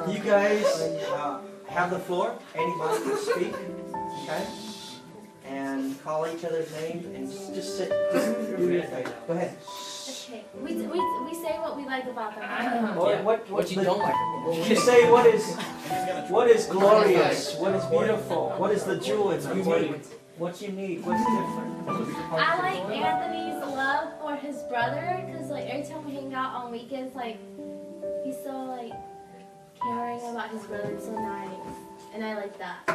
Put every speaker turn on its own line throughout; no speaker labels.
You guys have the floor. Anybody can speak. Okay? And call each other's names and just sit. Do your thing. Go ahead.
Okay. We say what we like about them. Right?
Or
Yeah. What you don't like.
You say what is glorious, what is beautiful, what is the jewel, it's unique. What's unique, what's different.
I like Anthony's love for his brother because like every time we hang out on weekends, like he's so like caring about his brother. It's so nice, and I like that.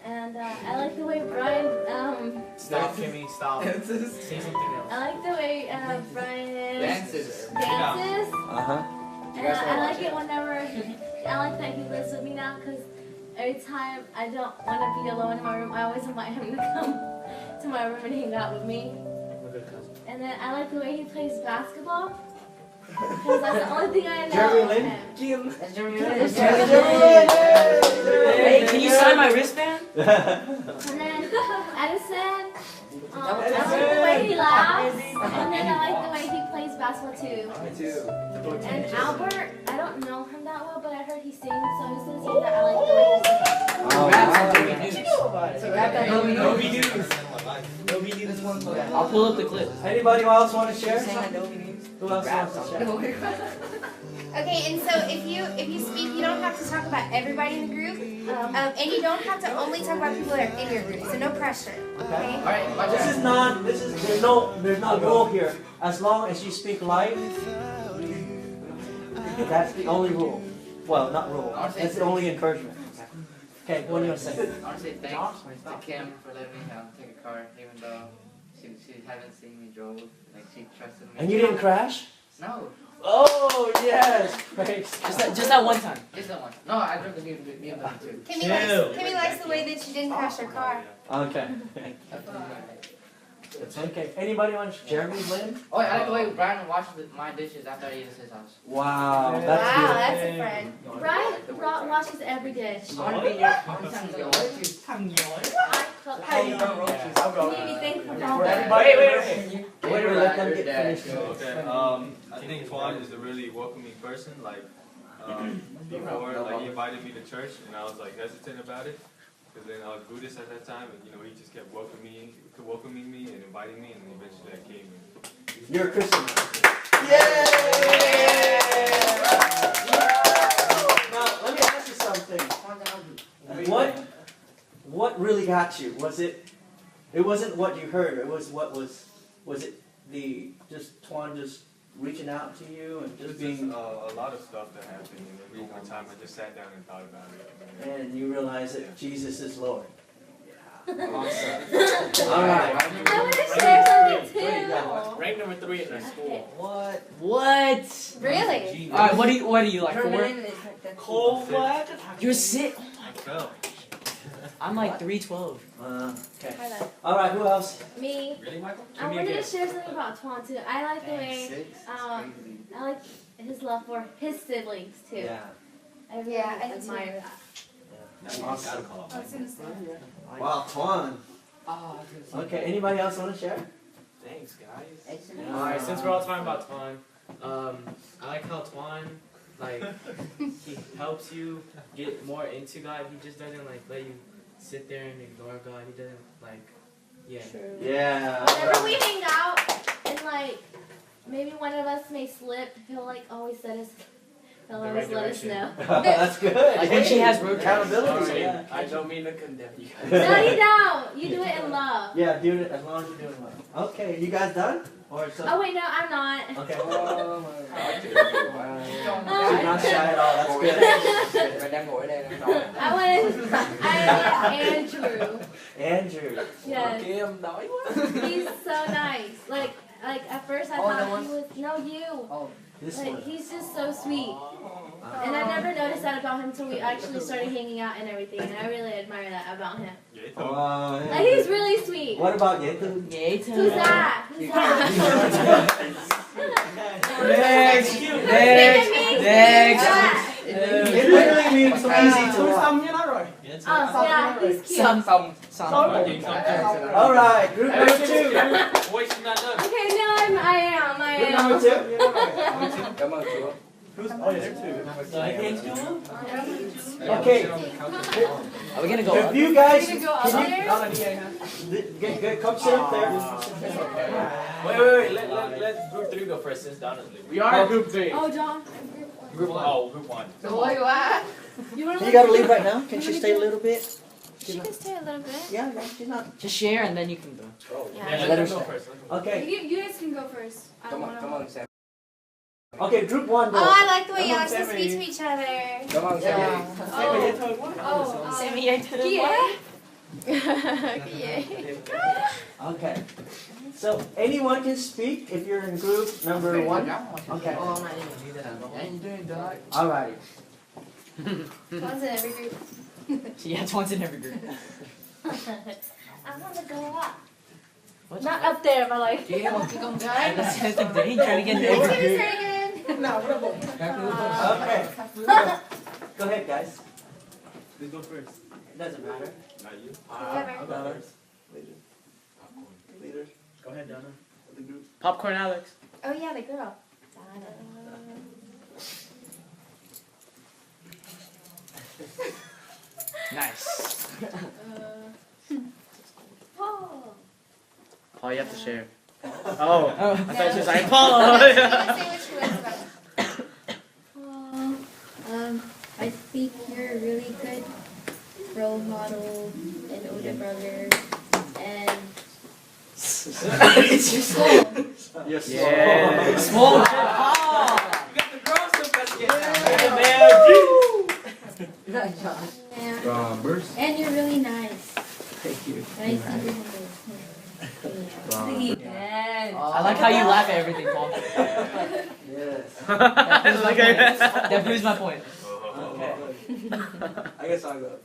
And I like the way Brian.
Stop, Kimmy, stop. Say something else.
I like the way Brian
Dances.
dances.
Uh-huh.
And I like it whenever. I like that he lives with me now because every time I don't want to be alone in my room, I always invite him to come to my room and hang out with me. And then I like the way he plays basketball. Because that's the only thing I know
Jeremy
of
Lin?
him.
That's Jeremy
Hey, can you sign my wristband?
And then Edison, I like the way he laughs. And then I like the way he plays basketball too.
Me too.
And Albert, I don't know him that well, but I heard he sings, so I'm just gonna say that I like the way he sings.
No B news. I'll pull up the clip.
Anybody else want to share? Who else wants to share?
Okay, and so if you speak, you don't have to talk about everybody in the group, and you don't have to only talk about people that are in your group. So no pressure. Okay.
All right,
There's no rule here. As long as you speak life, that's the only rule. Well, not rule. That's the only encouragement. Okay, what do you want to say?
I want to say thanks to Kim for letting me take a car, even though she hasn't seen me drove. Like she trusted me.
And you didn't crash?
No.
Oh yes, praise.
Just that one time.
Just that one. No, I drove the BMW too.
Kimmy likes the way that you didn't crash her car.
Okay. It's okay. Anybody want to? Jeremy Lin?
Oh, I like the way Brian washes my dishes after I eat at his house.
Wow, that's
Wow,
beautiful.
that's a friend.
Brian washes every dish.
I want to be your
You need to be thankful for all that.
Wait, let them get finished.
Okay, I think Twan is a really welcoming person. Like, before, like, he invited me to church, and I was like hesitant about it, because then I was Buddhist at that time, and he just kept welcoming me and inviting me, and eventually I came.
You're a Christian. Yay! Now, let me ask you something. What really got you? It wasn't what you heard. It was was it Twan just reaching out to you and just being
a lot of stuff that happened, and then over time I just sat down and thought about it.
and you realize that Jesus is Lord.
Awesome.
All right.
I want to share something too.
Rank number 3 in our school.
What?
What?
Really?
Alright, what do you like? 4?
Cold what?
You're 6. Oh my
No.
god. I'm like 312.
Okay. All right. Who else?
Me.
Really, Michael?
I wanted to share something about Twan too. I like the way, I like his love for his siblings too.
Yeah.
I really
Yeah, I do
admire that.
Awesome.
I was gonna say.
Wow, Twan.
Oh,
Okay. Anybody else want to share?
Thanks, guys. Alright, since we're all talking about Twan, I like how Twan, like, he helps you get more into God. He just doesn't, like, let you sit there and ignore God. He doesn't, like, yeah.
Yeah.
Whenever we hang out and like maybe one of us may slip, he'll like always let us. He'll
The
always
right
let us
direction.
know.
That's good.
Like when she has road
accountability.
Sorry,
Yeah.
I don't mean to condemn you guys.
No, you don't. You do it in love.
Yeah, do it as long as you're doing well. Okay, you guys done? Or
Oh wait, no, I'm not.
Okay.
Oh,
She's not shy at all. That's good.
I want Andrew.
Andrew.
Yes. He's so nice. Like at first I thought he was you.
This
Like
one.
he's just so sweet. And I never noticed that about him until we actually started hanging out and everything. And I really admire that about him. Like he's really sweet.
What about Yetu?
Who's that? Who's that?
Next.
It literally means easy to watch.
Oh, yeah, he's cute.
All right, group number 2.
Voice is not done.
Okay, no, I am.
Group number 2. Who Okay.
Are we gonna go
If you guys,
Can you go up there?
come sit up there.
Wait. Let group 3 go first since Donna's leaving. We are group 3.
Oh, John.
Group 1.
So what you at?
You gotta leave right now? Can she stay a little bit?
She can stay a little bit.
Yeah, she's not.
Just share and then you can go.
Yeah.
Let her go first.
Okay.
You guys can go first. I don't wanna.
Sam.
Okay, group 1 go.
Oh, I like the way y'all just speak to each other.
Come on, Sam.
Okay. So anyone can speak if you're in group number 1. Okay. Alrighty.
One's in every group.
Yeah, it's once in every group.
I want to go up. Not up there, but like.
That's the danger to get in every group.
Okay. Go ahead, guys.
Who's go first?
It doesn't matter.
Not you.
Whoever.
Donna. Leader
Go ahead, Donna.
of the group.
Popcorn Alex.
Oh yeah, the girl.
Nice.
Whoa.
Paul, you have to share. Oh, I thought she was like,
No,
Paul.
say what she was about.
I think you're a really good role model and older brother, and
Yes.
Yeah.
Small.
You got the girl stuff that's
yeah, and you're really nice.
Thank you.
And I think you're humble.
Yes.
I like how you laugh at everything, Paul.
Yes.
That proves my point.
Okay.
I guess I'll go.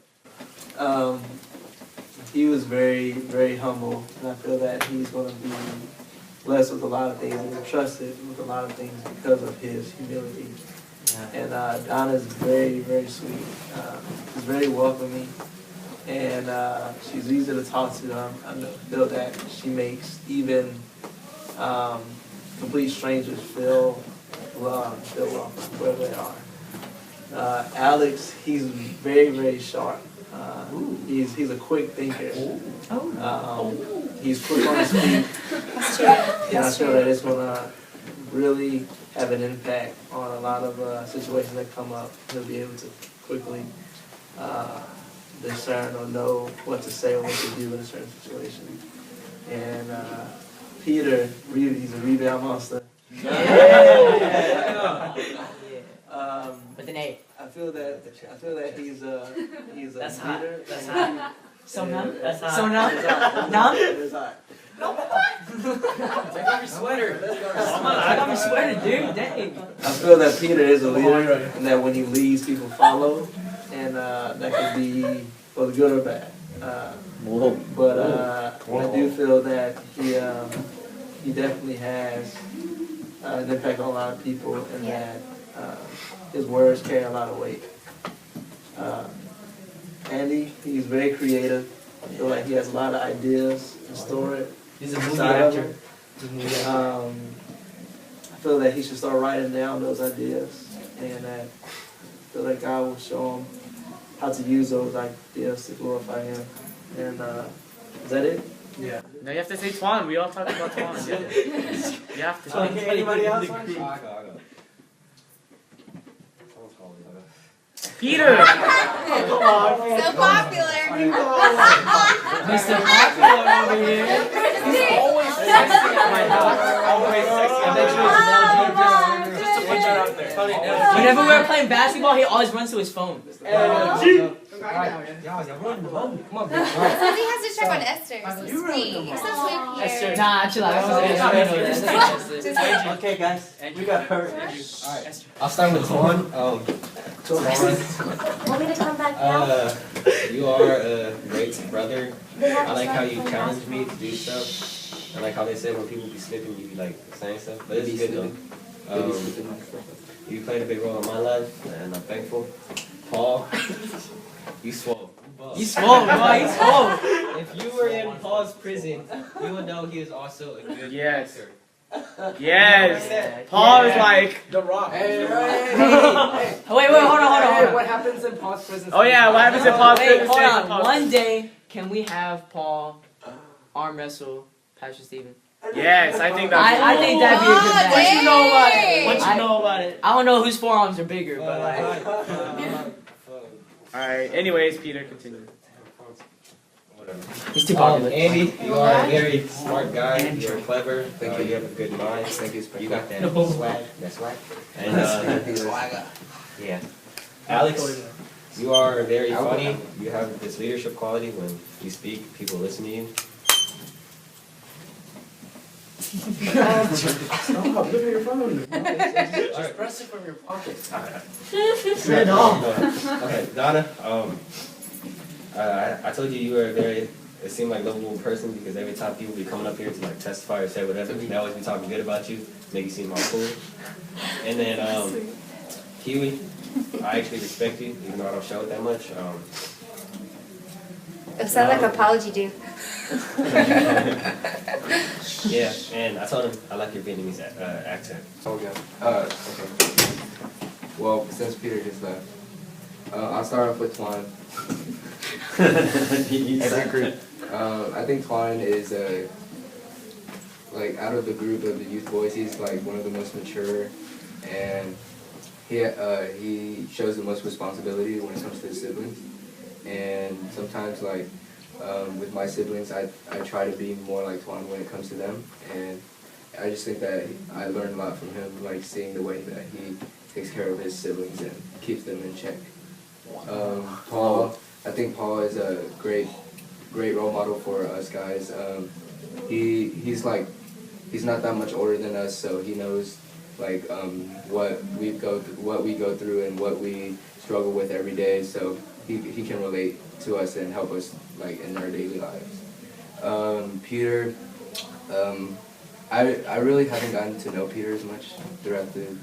He was very, very humble, and I feel that he's going to be blessed with a lot of things and trusted with a lot of things because of his humility. And Donna's very, very sweet. She's very welcoming, and she's easy to talk to. I feel that she makes even complete strangers feel loved, wherever they are. Alex, he's very, very sharp. He's a quick thinker. He's quick on his feet. And I feel that it's going to really have an impact on a lot of situations that come up. He'll be able to quickly discern or know what to say or what to do in a certain situation. And Peter, he's a rebound monster.
With an A.
I feel that he's a
That's hot.
leader.
That's hot. So numb?
That's hot.
So numb? Numb?
It's hot.
Take off your sweater.
I got my sweater, dude. Dang.
I feel that Peter is a leader, and that when he leads, people follow, and that could be for the good or bad. But I do feel that he definitely has an impact on a lot of people, and that his words carry a lot of weight. Andy, he's very creative. I feel like he has a lot of ideas and story.
He's a movie
Inside of
actor.
I feel that he should start writing down those ideas, and that I feel like God will show him how to use those ideas to glorify Him. And is that it?
Yeah.
No, you have to say Twan. We all talk about Twan. You have to.
Okay, anybody else?
Peter!
Come on.
So popular.
Mr. Popular over here.
Always sexy. My dog. Always sexy.
I bet you it's
Just to put that out there.
Whenever we were playing basketball, he always runs to his phone.
Somebody has to check on Esther. You're so sweet. You're so sweet here.
Nah, chill out.
Okay, guys, we got her.
I'll start with Twan.
Want me to come back down?
You are a great brother. I like how you challenge me to do stuff. I like how they say when people be slipping, you be like saying stuff. But it's good though. You played a big role in my life, and I'm thankful. Paul, you swole.
You swole, bro. You swole.
If you were in Paul's prison, you would know he was also a good
Yes.
actor.
Yes. Paul is like
The Rock.
Hey,
Wait,
hold on.
what happens in Paul's prison?
Oh yeah, what happens in Paul's
Wait,
prison
hold
stays in
on.
Paul's
One day, can we have Paul arm wrestle Pastor Steven?
Yes, I think that's
I think that'd be a good match.
What you know about
it?
What you know about it?
I don't know whose forearms are bigger, but like.
Alright, anyways, Peter, continue.
He's too popular.
Andy, you are a very smart guy. You are clever.
Thank you.
You have a good mind.
Thank you.
You got that swag. That swag. And yeah. Alex, you are very funny. You have this leadership quality. When you speak, people listen to you.
Stop, look at your phone.
Just press it from your pocket.
Okay, Donna. I told you were a very, it seemed like lovable person because every time people be coming up here to like testify or say whatever, they always be talking good about you, make you seem all cool. And then Kiwi, I actually respect you, even though I don't show it that much.
It sounds like an apology, dude.
Yeah, and I told him I like your Vietnamese accent.
Okay. Okay. Well, since Peter just left, I'll start off with Twan. Every group. I think Twan is like out of the group of the youth boys, he's like one of the most mature, and he shows the most responsibility when it comes to his siblings. And sometimes like with my siblings, I try to be more like Twan when it comes to them, and I just think that I learned a lot from him, like seeing the way that he takes care of his siblings and keeps them in check. Paul, I think Paul is a great role model for us guys. He's not that much older than us, so he knows like what we go through and what we struggle with every day. So he can relate to us and help us like in our daily lives. Peter, I really haven't gotten to know Peter as much throughout the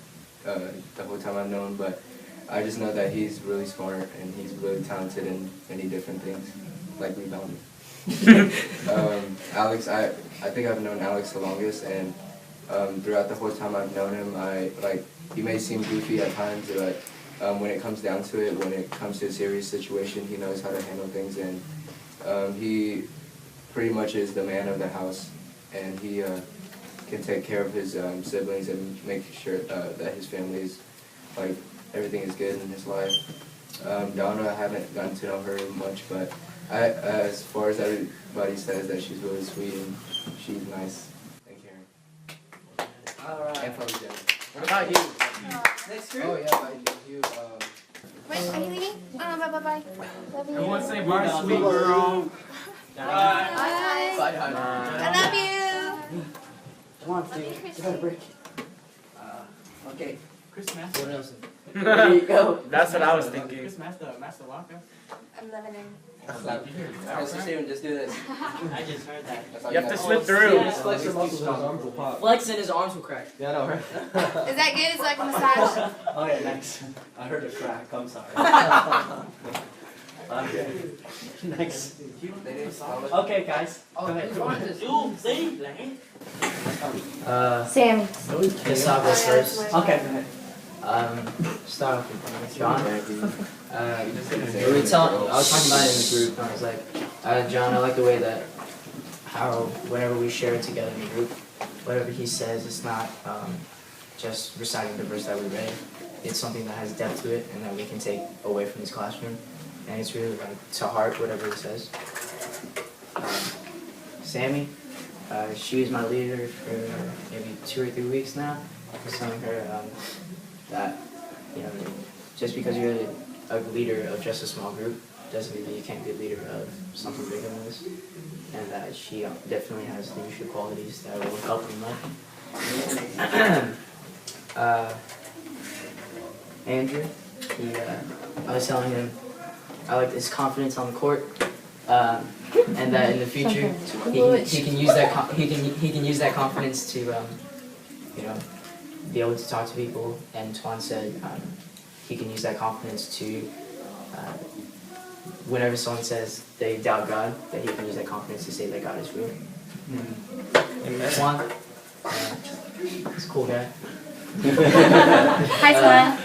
whole time I've known, but I just know that he's really smart and he's really talented in many different things, like rebounding. Alex, I think I've known Alex the longest, and throughout the whole time I've known him, he may seem goofy at times, but when it comes down to it, when it comes to a serious situation, he knows how to handle things, and he pretty much is the man of the house, and he can take care of his siblings and make sure that his family is like everything is good in his life. Donna, I haven't gotten to know her much, but as far as everybody says, that she's really sweet and she's nice and caring.
Alright.
And probably Jenny.
What about you?
Next group?
Oh yeah, you.
Wait, are you leaving? Bye. Love you.
Everyone say bye, sweet girl.
Bye.
Bye.
I love you.
Come on, Steve. Give it a break.
Okay.
Chris Master.
What else?
There you go.
That's what I was thinking.
Chris Master Waka.
I'm loving it.
Mr. Steven, just do this.
I just heard that.
You have to slip through.
Just flex your muscles, his arms will pop.
Flex and his arms will crack.
Yeah, I know, right?
Is that good? It's like a massage.
Oh yeah, next. I heard a crack. I'm sorry. Okay. Next. Okay, guys. Go ahead.
Sammy.
Guess I'll go first.
Okay, go ahead.
Start off with John. I was talking about it in the group, and I was like, John, I like the way that whenever we share it together in the group, whatever he says, it's not just reciting the verse that we read. It's something that has depth to it and that we can take away from his classroom. And it's really like to heart whatever he says. Sammy, she was my leader for maybe 2 or 3 weeks now. I was telling her that, just because you're a leader of just a small group doesn't mean that you can't be a leader of something bigger than this. And that she definitely has leadership qualities that will help me much. Andrew, I was telling him I like his confidence on the court, and that in the future he can use that he can use that confidence to be able to talk to people. And Twan said he can use that confidence to whenever someone says they doubt God, that he can use that confidence to say that God is real. Twan, He's a cool guy.
Hi, Twan.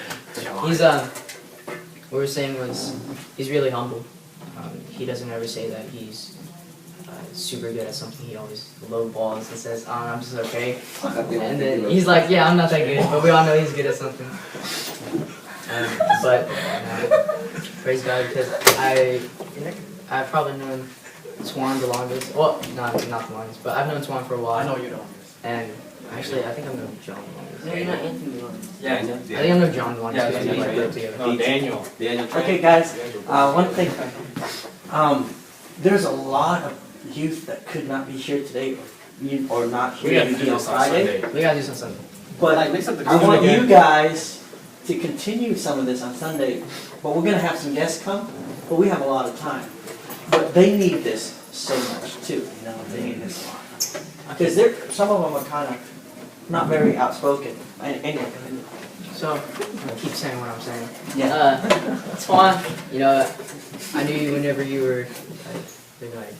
He's what we were saying was he's really humble. He doesn't ever say that he's super good at something. He always lowballs and says, I'm just okay. And then he's like, yeah, I'm not that good, but we all know he's good at something. But praise God, because I've probably known Twan the longest. Well, not the longest, but I've known Twan for a while.
I know you don't.
And actually, I think I've known John the longest.
No, you're not Anthony the longest.
Yeah,
I think I've known John the longest.
Yeah,
because we like work together.
No, Daniel.
Okay, guys, one thing. There's a lot of youth that could not be here today or not here maybe on Friday.
We gotta do some Sunday.
But
Like, mix up the
I want
again.
you guys to continue some of this on Sunday. But we're gonna have some guests come, but we have a lot of time. But they need this so much too, you know, they need this a lot. Because some of them are kind of not very outspoken. Anyway.
So, I'm gonna keep saying what I'm saying.
Yeah.
Twan, you know, I knew you whenever you were maybe like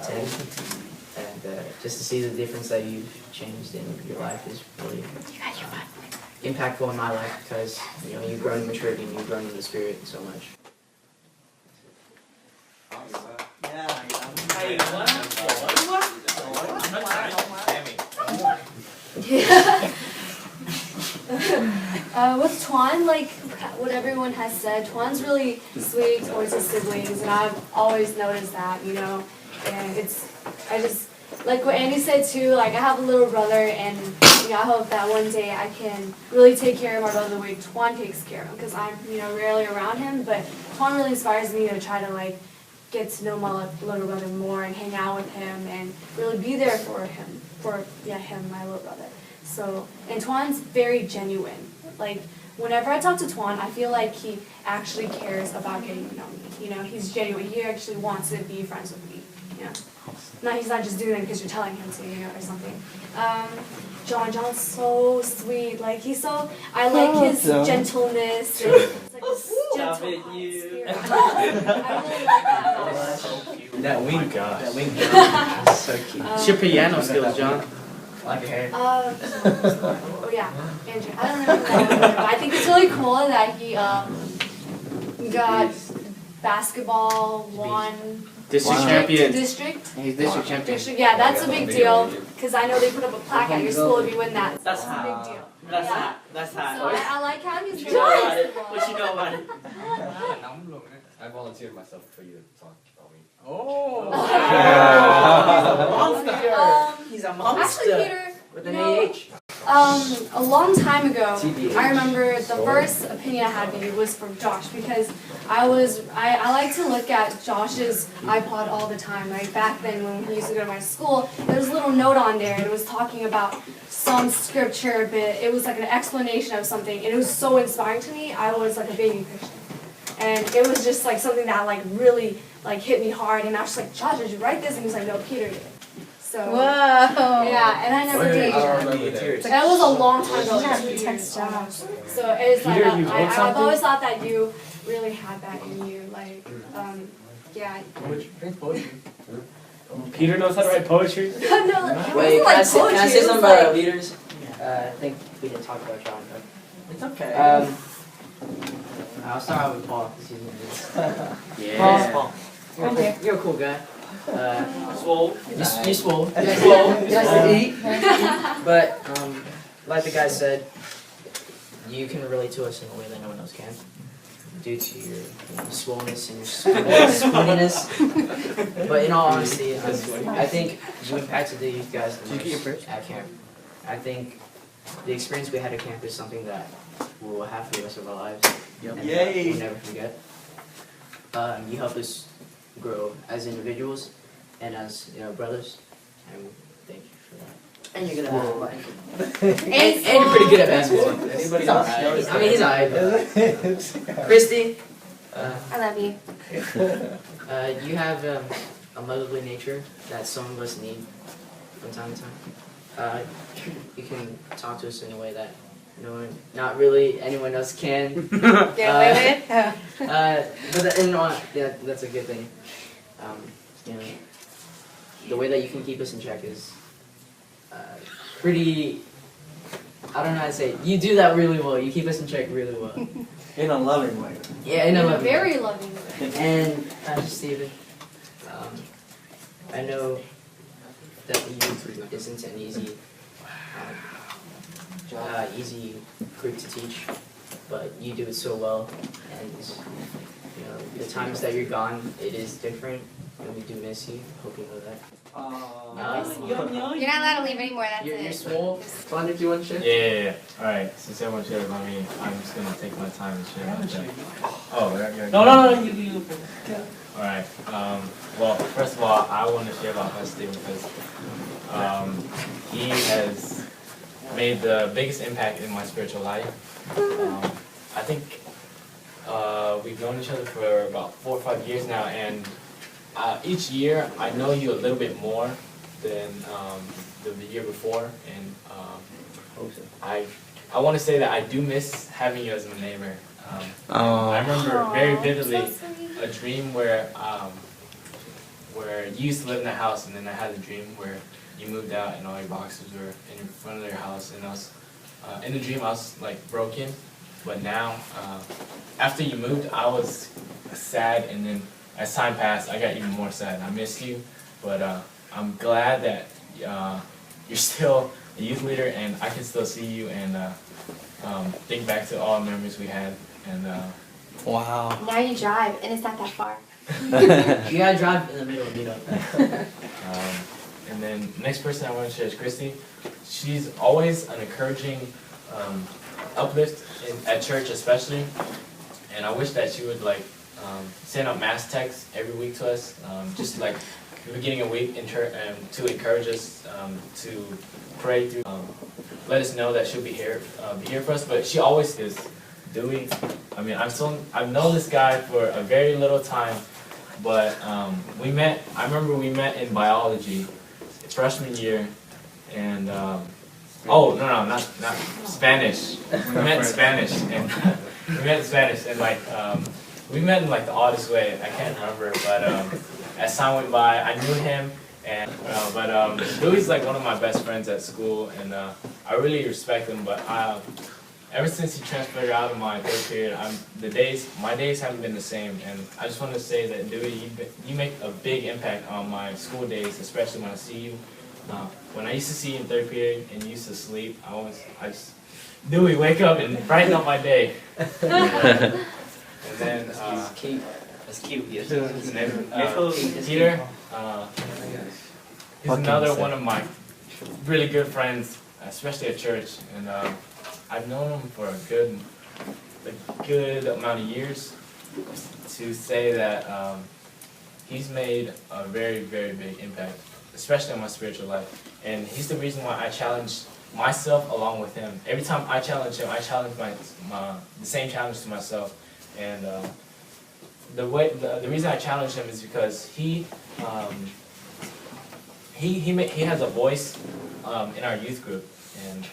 10. And just to see the difference that you've changed in your life is really impactful in my life because, you know, you've grown in maturity and you've grown in the spirit so much.
With Twan, like what everyone has said, Twan's really sweet towards his siblings, and I've always noticed that, you know. And I just, like what Andy said too, like I have a little brother, and you know, I hope that one day I can really take care of my brother the way Twan takes care of him, because I'm, you know, rarely around him, but Twan really inspires me to try to like get to know my little brother more and hang out with him and really be there for him, my little brother. So, and Twan's very genuine. Like, whenever I talk to Twan, I feel like he actually cares about getting to know me. You know, he's genuine. He actually wants to be friends with me. You know, he's not just doing it because you're telling him to, you know, or something. John's so sweet. Like, I like his gentleness. And it's like this gentle spirit. I really like that.
That wink.
That wink.
So cute.
It's your piano skills, John. I like your hair.
Oh yeah, Andrew. I don't know. But I think it's really cool that he got basketball, won
District champion.
District.
He's district champion.
District. Yeah, that's a big deal because I know they put up a plaque at your school if you win that. So
That's
a big deal.
That's
Yeah.
hot. That's
So
hot.
I like how he's
What you know about it?
basketball.
What you know about it?
I volunteered myself for you to talk about me.
Oh.
He's a
Actually, Peter,
with
you
an
know,
AH.
a long time ago,
TBH.
I remember the first opinion I had of you was from Josh because I like to look at Josh's iPod all the time. Like back then when he used to go to my school, there was a little note on there and it was talking about some scripture, but it was like an explanation of something, and it was so inspiring to me. I was like a baby Christian, and it was just like something that like really like hit me hard. And I was just like, Josh, did you write this? And he was like, no, Peter did. So
Whoa.
yeah, and I never did. That was a long time ago.
Yeah,
Like 2
text
years.
Josh.
So it's like
Peter, you wrote
I've
something?
always thought that you really had that in you. Like, yeah.
Peter knows how to write poetry.
No, it
Wait,
wasn't like
can I say
poetry, it
something
was
about
like-
leaders? I think we didn't talk about John.
It's okay.
I'll start out with Paul. 'Cause he's
Yeah.
Paul.
You're a cool guy.
Swole.
You swole. But like the guy said, you can relate to us in a way that no one else can, due to your swollenness and your spooniness. But in all honesty, I think you impacted the youth guys the most at camp. I think the experience we had at camp is something that we'll have for the rest of our lives. And
Yay.
we'll never forget. You helped us grow as individuals and as brothers, and thank you for that.
And you're gonna have a life.
And you're pretty good at basketball.
Anybody else?
I mean, he's alright. Christy,
I love you.
you have a motherly nature that some of us need from time to time. You can talk to us in a way that not really anyone else can.
Get away with?
But that's a good thing. The way that you can keep us in check is pretty I don't know how to say it. You do that really well. You keep us in check really well.
In a loving way.
Yeah, in a loving way.
Very loving way.
And Pastor Stephen, I know that the youth isn't an easy group to teach, but you do it so well. And you know, the times that you're gone, it is different, and we do miss you. Hope you know that.
You're not allowed to leave anymore. That's
You're
it.
small.
Twan, if you want to share?
Yeah. Alright, since everyone shared about me, I'm just gonna take my time and share about that. Oh,
No, you.
Alright, well, first of all, I want to share about Pastor Stephen because he has made the biggest impact in my spiritual life. I think we've known each other for about 4 or 5 years now, and each year I know you a little bit more than the year before, and I want to say that I do miss having you as my neighbor. I remember very vividly a dream where you used to live in the house, and then I had a dream where you moved out and all your boxes were in front of your house, and I was in the dream I was like broken, but now after you moved I was sad, and then as time passed I got even more sad. I missed you, but I'm glad that you're still a youth leader, and I can still see you and think back to all the memories we had. And
Wow.
Now you drive, and it's not that far.
You gotta drive in the middle, you know.
And then next person I want to share is Christy. She's always an encouraging uplift at church, especially. And I wish that she would like send out mass texts every week to us, just like the beginning of the week, to encourage us to pray through, let us know that she'll be here for us. But she always is. Dewey, I mean, I've known this guy for a very little time, but I remember we met in biology, freshman year, and not Spanish. We met in Spanish, and like we met in like the oddest way. I can't remember, but as time went by, I knew him, and Dewey's like one of my best friends at school, and I really respect him, but ever since he transferred out of my third period, my days haven't been the same, and I just want to say that Dewey, you make a big impact on my school days, especially when I see you. When I used to see you in third period and you used to sleep, Dewey, wake up and brighten up my day. And then
That's cute. Yes.
And then Peter, he's another one of my really good friends, especially at church, and I've known him for a good amount of years. To say that he's made a very, very big impact, especially on my spiritual life. And he's the reason why I challenge myself along with him. Every time I challenge him, I challenge the same challenge to myself. And the reason I challenge him is because he has a voice in our youth group, and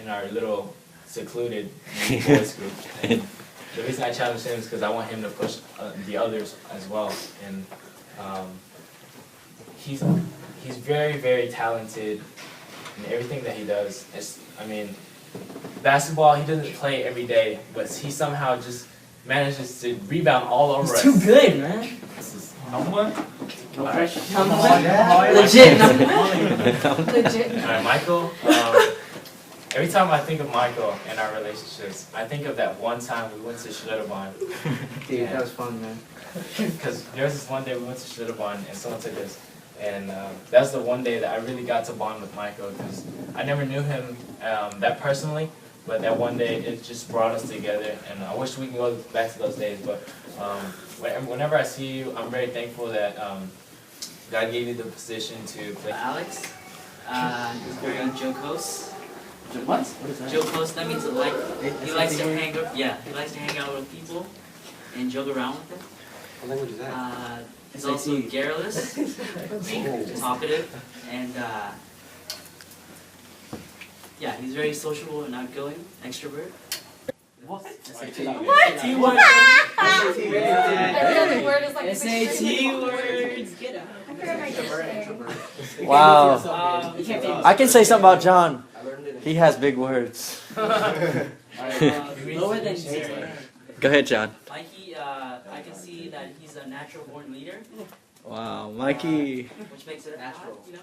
in our little secluded boys group. And the reason I challenge him is because I want him to push the others as well. And he's very, very talented in everything that he does. Basketball, he doesn't play every day, but he somehow just manages to rebound all over us.
He's too good, man.
This is number one.
No pressure.
Legit.
Legit.
Alright, Michael. Every time I think of Michael and our relationships, I think of that one time we went to Schlitterbahn.
Dude, that was fun, man.
Because there was this one day we went to Schlitterbahn and someone took us. And that's the one day that I really got to bond with Michael, because I never knew him that personally, but that one day it just brought us together, and I wish we could go back to those days. But whenever I see you, I'm very thankful that God gave you the position to play.
Alex, he's very jocose.
What?
What is that?
Jocose, that means he likes to hang out with people and joke around with them.
What language is that?
He's also garrulous, talkative, and yeah, he's very sociable and outgoing, extrovert.
What?
T word.
Every other word is like
SAT words. Get out.
Wow. I can say something about John.
I learned it
He has big words.
Lower than
Go ahead, John.
Mikey, I can see that he's a natural born leader.
Wow, Mikey.
Which makes it natural, you know.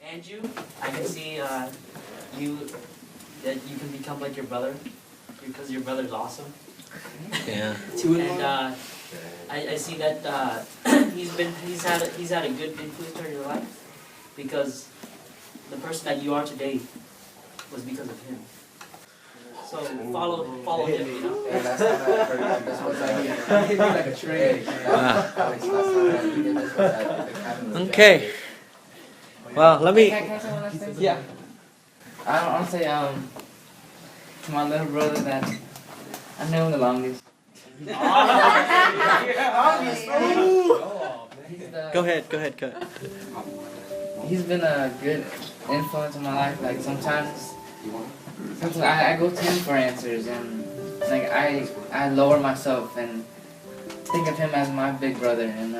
Andrew, I can see that you can become like your brother because your brother's awesome.
Yeah.
And I see that he's had a good influence on your life because the person that you are today was because of him. So follow him, you know.
Like a train.
Okay. Well, let me.
Can I say one last thing?
Yeah.
I want to say to my little brother that I know him the longest.
Go ahead.
He's been a good influence in my life. Like sometimes I go to him for answers, and like I lower myself and think of him as my big brother, and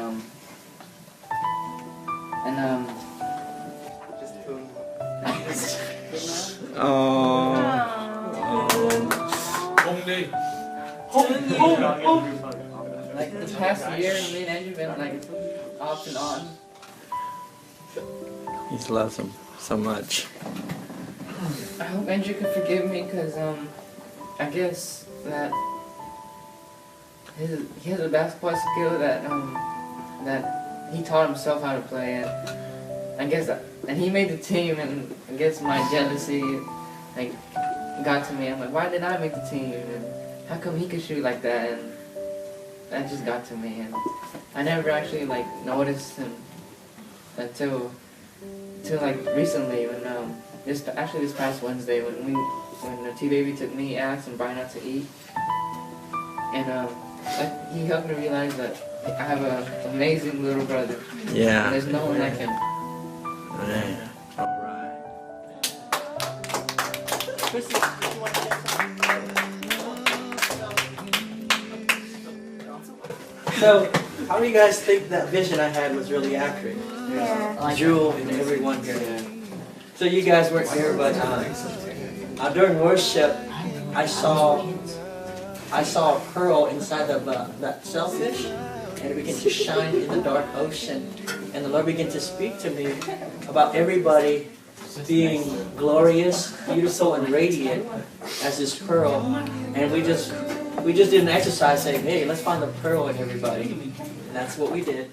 like the past year, me and Andrew been like off and on.
He loves him so much.
I hope Andrew can forgive me because I guess that he has a basketball skill that he taught himself how to play, and I guess and he made the team, and I guess my jealousy like got to me. I'm like, why did I make the team? And how come he could shoot like that? And that just got to me, and I never actually like noticed him until like recently when this past Wednesday when the T-Baby took me, Alex, and Brian out to eat, and he helped me realize that I have an amazing little brother.
Yeah.
And there's no one like him.
Yeah.
So, how do you guys think that vision I had was really accurate?
Yeah.
Jewel and everyone here. So you guys weren't here, but during worship, I saw a pearl inside of that shellfish, and it began to shine in the dark ocean. And the Lord began to speak to me about everybody being glorious, beautiful, and radiant as this pearl. And we just did an exercise saying, hey, let's find the pearl in everybody. And that's what we did.